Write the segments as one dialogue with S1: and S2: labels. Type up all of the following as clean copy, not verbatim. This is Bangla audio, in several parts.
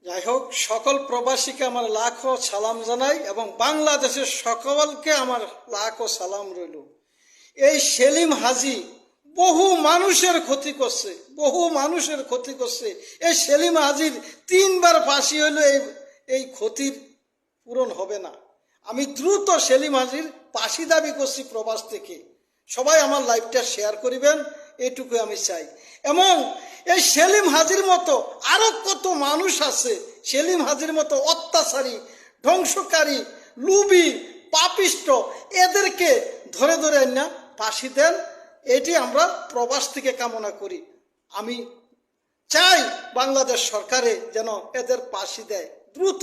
S1: যাই হোক, সকল প্রবাসীকে আমার লাখো সালাম জানাই এবং বাংলাদেশের সকলকে আমার লাখো সালাম রইল। এই সেলিম হাজী বহু মানুষের ক্ষতি করছে, বহু মানুষের ক্ষতি করছে। এই সেলিম হাজীর 3 বার ফাঁসি হইলো, এই ক্ষতির পূরণ হবে না। আমি দ্রুত সেলিম হাজীর ফাঁসি দাবি করছি প্রবাস থেকে। সবাই আমার লাইভটা শেয়ার করিবেন, এইটুকু আমি চাই। এবং এই সেলিম হাজীর মতো আরো কত মানুষ আছে, সেলিম হাজীর মতো অত্যাচারী, ধ্বংসকারী, লুবি, পাপিষ্ট, এদেরকে ধরে ধরে না ফাঁসি দেন। এটি আমরা প্রবাস থেকে কামনা করি। আমি চাই বাংলাদেশ সরকারে যেন এদের ফাঁসি দেয় দ্রুত।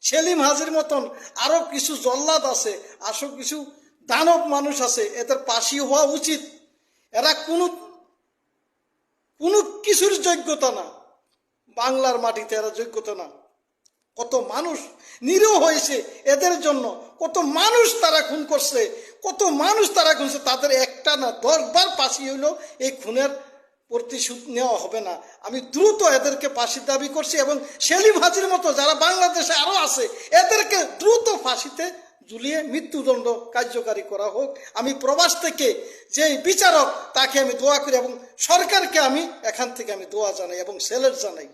S1: সেলিম হাজীর মতন আরো কিছু জল্লাদ আছে, আরো কিছু দানব মানুষ আছে, এদের ফাঁসি হওয়া উচিত। এরা কোনো কিছুর যোগ্যতা না, বাংলার মাটিতে এরা যোগ্যতা না। কত মানুষ নিরীহ হয়েছে এদের জন্য, কত মানুষ তারা খুন করছে, কত মানুষ তারা খুনছে। তাদের একটা না 10 বার ফাঁসি হইলো, এই খুনের প্রতিশোধ নেওয়া হবে না। আমি দ্রুত এদেরকে ফাঁসির দাবি করছি এবং সেলিম হাজীর মতো যারা বাংলাদেশে আরো আছে এদেরকে দ্রুত ফাঁসিতে ঝুলিয়ে মৃত্যুদণ্ড কার্যকারী করা হোক। আমি প্রবাস থেকে যে বিচারক তাকে আমি দোয়া করি এবং সরকারকে আমি এখান থেকে আমি দোয়া জানাই এবং সেলেট জানাই।